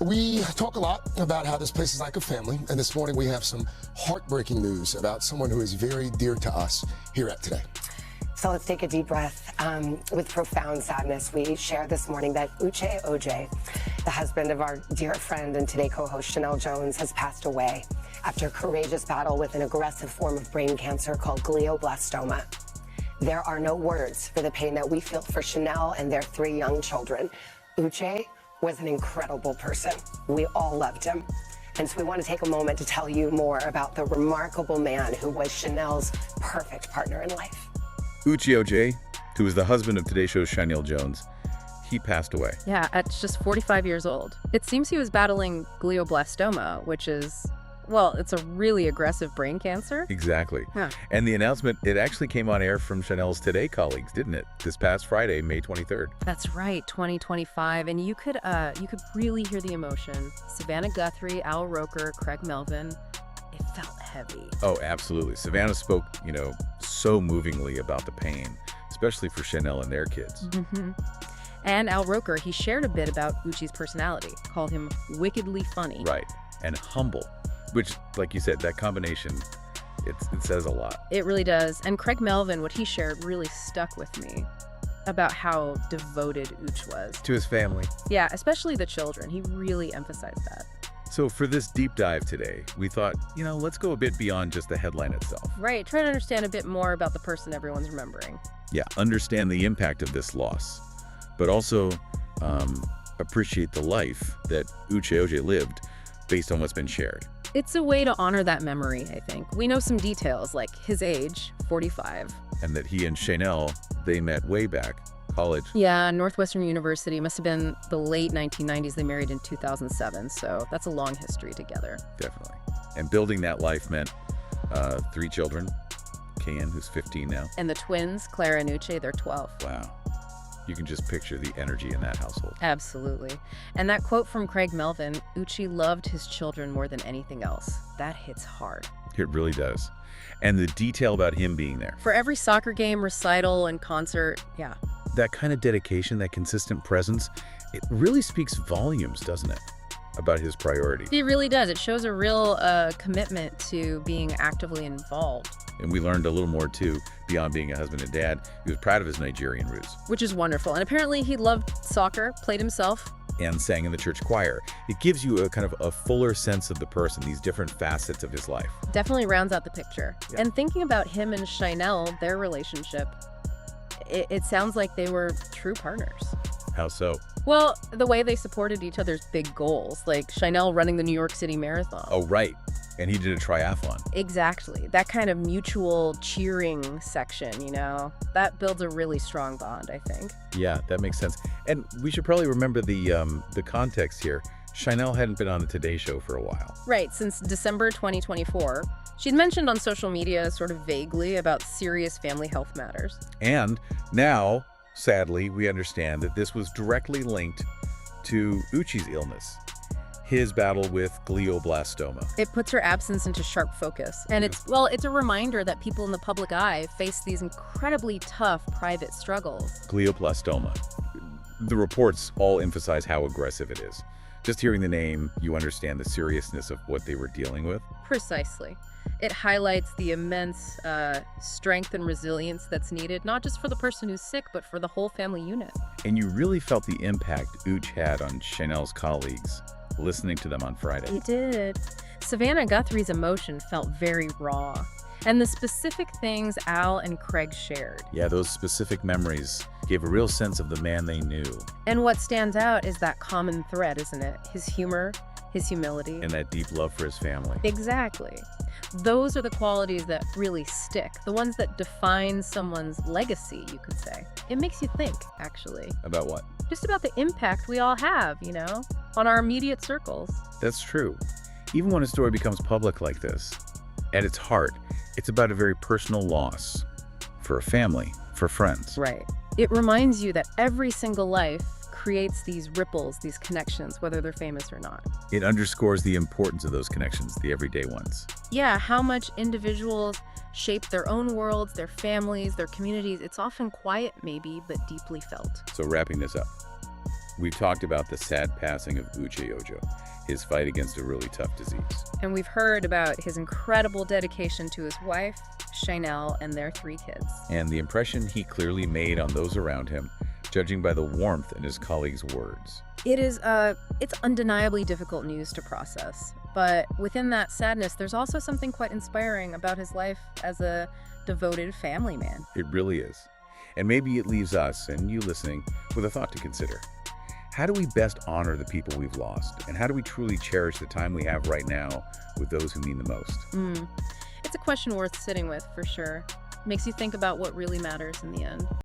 We talk a lot about how this place is like a family, and this morning we have some heartbreaking news about someone who is very dear to us here at Today. So let's take a deep breath. With profound sadness, we share this morning that Uche Ojeh, the husband of our dear friend and Today co-host Sheinelle Jones, has passed away after a courageous battle with an aggressive form of brain cancer called glioblastoma. There are no words for the pain that we feel for Sheinelle and their 3 young children. Uche was an incredible person. We all loved him. And so we want to take a moment to tell you more about the remarkable man who was Sheinelle's perfect partner in life. Uche Ojeh, who was the husband of Today Show's Sheinelle Jones, he passed away. Yeah, at just 45 years old. It seems he was battling glioblastoma, which is, well, it's a really aggressive brain cancer. Exactly. Huh. And the announcement, it actually came on air from Sheinelle's Today colleagues, didn't it? This past Friday, May 23rd. That's right, 2025. And you could really hear the emotion. Savannah Guthrie, Al Roker, Craig Melvin. It felt heavy. Oh, absolutely. Savannah spoke, so movingly about the pain, especially for Sheinelle and their kids. Mm-hmm. And Al Roker, he shared a bit about Uche's personality, called him wickedly funny. Right. And humble, which, like you said, that combination, it says a lot. It really does. And Craig Melvin, what he shared really stuck with me about how devoted Uche was. To his family. Yeah, especially the children. He really emphasized that. So for this deep dive today, we thought, let's go a bit beyond just the headline itself. Right, try to understand a bit more about the person everyone's remembering. Yeah, understand the impact of this loss, but also appreciate the life that Uche Ojeh lived based on what's been shared. It's a way to honor that memory, I think. We know some details, like his age, 45. And that he and Sheinelle, they met way back, college. Yeah, Northwestern University. Must have been the late 1990s. They married in 2007, so that's a long history together. Definitely. And building that life meant 3 children. Kayan, who's 15 now. And the twins, Clara and Uche, they're 12. Wow. You can just picture the energy in that household. Absolutely. And that quote from Craig Melvin, Uche loved his children more than anything else. That hits hard. It really does. And the detail about him being there. For every soccer game, recital, and concert, yeah. That kind of dedication, that consistent presence, it really speaks volumes, doesn't it, about his priorities? It really does. It shows a real commitment to being actively involved. And we learned a little more, too, beyond being a husband and dad. He was proud of his Nigerian roots. Which is wonderful. And apparently he loved soccer, played himself. And sang in the church choir. It gives you a kind of a fuller sense of the person, these different facets of his life. Definitely rounds out the picture. Yeah. And thinking about him and Sheinelle, their relationship, it sounds like they were true partners. How so? Well, the way they supported each other's big goals, like Sheinelle running the New York City Marathon. Oh, right. And he did a triathlon. Exactly. That kind of mutual cheering section, that builds a really strong bond, I think. Yeah, that makes sense. And we should probably remember the context here. Sheinelle hadn't been on the Today Show for a while. Right, since December 2024. She'd mentioned on social media sort of vaguely about serious family health matters. And now, sadly, we understand that this was directly linked to Uche's illness, his battle with glioblastoma. It puts her absence into sharp focus. And it's a reminder that people in the public eye face these incredibly tough private struggles. Glioblastoma. The reports all emphasize how aggressive it is. Just hearing the name, you understand the seriousness of what they were dealing with. Precisely. It highlights the immense strength and resilience that's needed, not just for the person who's sick, but for the whole family unit. And you really felt the impact Uche had on Sheinelle's colleagues, listening to them on Friday. It did. Savannah Guthrie's emotion felt very raw. And the specific things Al and Craig shared. Yeah, those specific memories gave a real sense of the man they knew. And what stands out is that common thread, isn't it? His humor, his humility. And that deep love for his family. Exactly. Those are the qualities that really stick, the ones that define someone's legacy, you could say. It makes you think, actually. About what? Just about the impact we all have, on our immediate circles. That's true. Even when a story becomes public like this, at its heart, it's about a very personal loss for a family, for friends. Right. It reminds you that every single life creates these ripples, these connections, whether they're famous or not. It underscores the importance of those connections, the everyday ones. Yeah, how much individuals shape their own worlds, their families, their communities. It's often quiet, maybe, but deeply felt. So wrapping this up, We've talked about the sad passing of Uche Ojeh, his fight against a really tough disease. And we've heard about his incredible dedication to his wife, Sheinelle, and their 3 kids. And the impression he clearly made on those around him, judging by the warmth in his colleagues' words. It's undeniably difficult news to process. But within that sadness, there's also something quite inspiring about his life as a devoted family man. It really is. And maybe it leaves us, and you listening, with a thought to consider. How do we best honor the people we've lost? And how do we truly cherish the time we have right now with those who mean the most? It's a question worth sitting with, for sure. Makes you think about what really matters in the end.